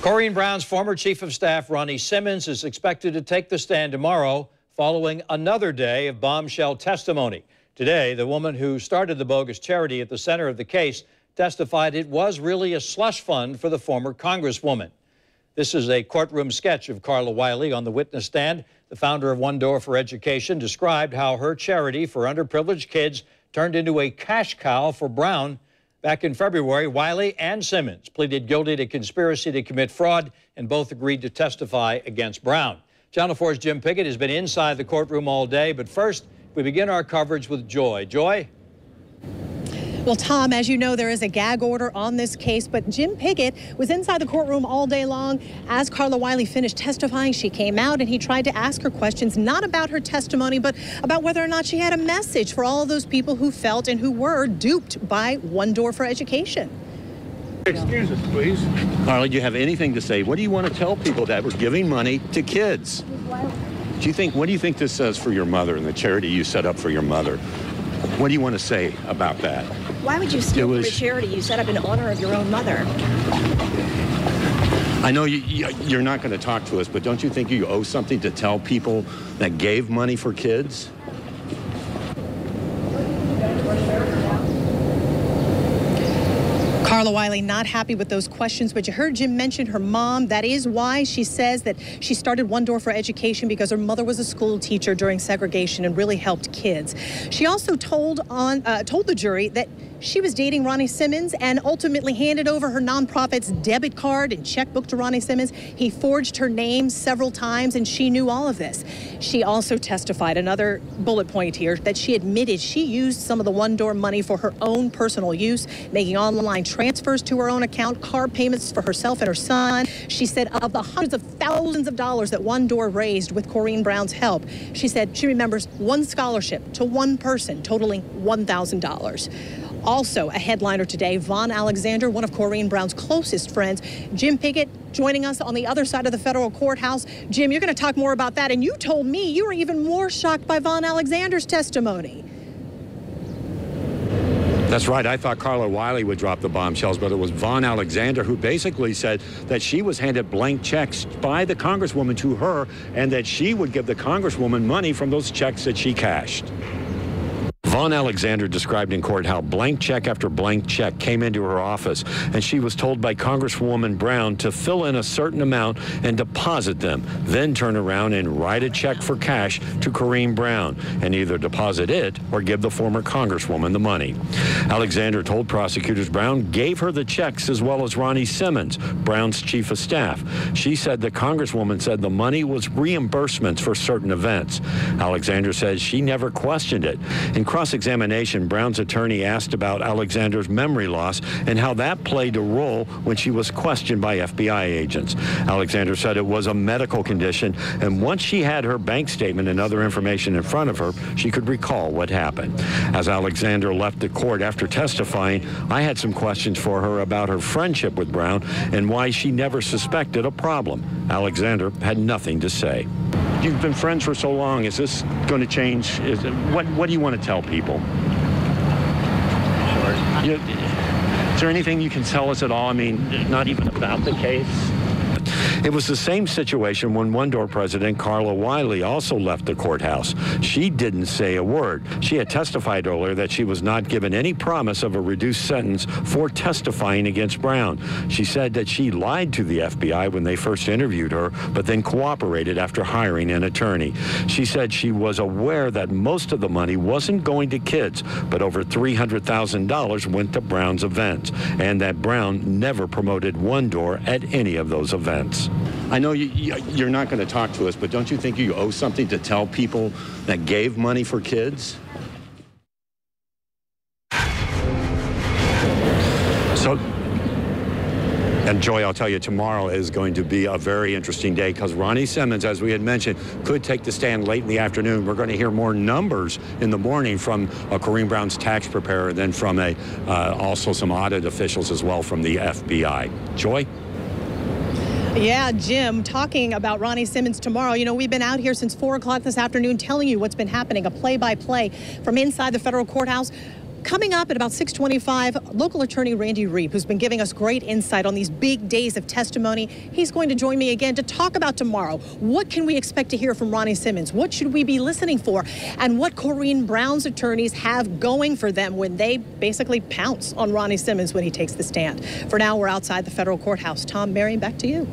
Corrine Brown's former chief of staff, Ronnie Simmons, is expected to take the stand tomorrow following another day of bombshell testimony. Today, the woman who started the bogus charity at the center of the case testified it was really a slush fund for the former congresswoman. This is a courtroom sketch of Carla Wiley on the witness stand. The founder of One Door for Education described how her charity for underprivileged kids turned into a cash cow for Brown. Back in February, Wiley and Simmons pleaded guilty to conspiracy to commit fraud, and both agreed to testify against Brown. Channel 4's Jim Pickett has been inside the courtroom all day, but first, we begin our coverage with Joy. Joy? Well, Tom, as you know, there is a gag order on this case, but Jim Pickett was inside the courtroom all day long. As Carla Wiley finished testifying, she came out and he tried to ask her questions, not about her testimony, but about whether or not she had a message for all of those people who felt and who were duped by One Door for Education. Excuse us, please. Carla, do you have anything to say? What do you want to tell people that we're giving money to kids? What do you think this says for your mother and the charity you set up for your mother? What do you want to say about that? Why would you steal from a charity you set up in honor of your own mother? I know you're not going to talk to us, but don't you think you owe something to tell people that gave money for kids? Carla Wiley not happy with those questions, but you heard Jim mention her mom. That is why she says that she started One Door for Education, because her mother was a school teacher during segregation and really helped kids. She also told the jury that she was dating Ronnie Simmons and ultimately handed over her nonprofit's debit card and checkbook to Ronnie Simmons. He forged her name several times, and she knew all of this. She also testified, another bullet point here, that she admitted she used some of the One Door money for her own personal use, making online transfers to her own account, car payments for herself and her son. She said of the hundreds of thousands of dollars that One Door raised with Corrine Brown's help, she said she remembers one scholarship to one person totaling $1,000. Also, a headliner today, Vaughn Alexander, one of Corrine Brown's closest friends. Jim Pickett joining us on the other side of the federal courthouse. Jim, you're going to talk more about that, and you told me you were even more shocked by Vaughn Alexander's testimony. That's right. I thought Carla Wiley would drop the bombshells, but it was Vaughn Alexander who basically said that she was handed blank checks by the congresswoman to her, and that she would give the congresswoman money from those checks that she cashed. Vaughn Alexander described in court how blank check after blank check came into her office, and she was told by Congresswoman Brown to fill in a certain amount and deposit them, then turn around and write a check for cash to Corrine Brown and either deposit it or give the former Congresswoman the money. Alexander told prosecutors Brown gave her the checks as well as Ronnie Simmons, Brown's chief of staff. She said the Congresswoman said the money was reimbursements for certain events. Alexander says she never questioned it. In cross-examination, Brown's attorney asked about Alexander's memory loss and how that played a role when she was questioned by FBI agents. Alexander said it was a medical condition, and once she had her bank statement and other information in front of her, she could recall what happened. As Alexander left the court after testifying, I had some questions for her about her friendship with Brown and why she never suspected a problem. Alexander had nothing to say. You've been friends for so long. Is this going to change? What do you want to tell people? Sure. Is there anything you can tell us at all? I mean, not even about the case? It was the same situation when One Door president Carla Wiley also left the courthouse. She didn't say a word. She had testified earlier that she was not given any promise of a reduced sentence for testifying against Brown. She said that she lied to the FBI when they first interviewed her, but then cooperated after hiring an attorney. She said she was aware that most of the money wasn't going to kids, but over $300,000 went to Brown's events, and that Brown never promoted One Door at any of those events. I know you're not going to talk to us, but don't you think you owe something to tell people that gave money for kids? And Joy, I'll tell you, tomorrow is going to be a very interesting day because Ronnie Simmons, as we had mentioned, could take the stand late in the afternoon. We're going to hear more numbers in the morning from Corrine Brown's tax preparer, and then from also some audit officials as well from the FBI. Joy? Yeah, Jim, talking about Ronnie Simmons tomorrow. You know, we've been out here since 4 o'clock this afternoon telling you what's been happening, a play-by-play from inside the federal courthouse. Coming up at about 6:25, local attorney Randy Reep, who's been giving us great insight on these big days of testimony, he's going to join me again to talk about tomorrow. What can we expect to hear from Ronnie Simmons? What should we be listening for? And what Corrine Brown's attorneys have going for them when they basically pounce on Ronnie Simmons when he takes the stand. For now, we're outside the federal courthouse. Tom, Marion, back to you.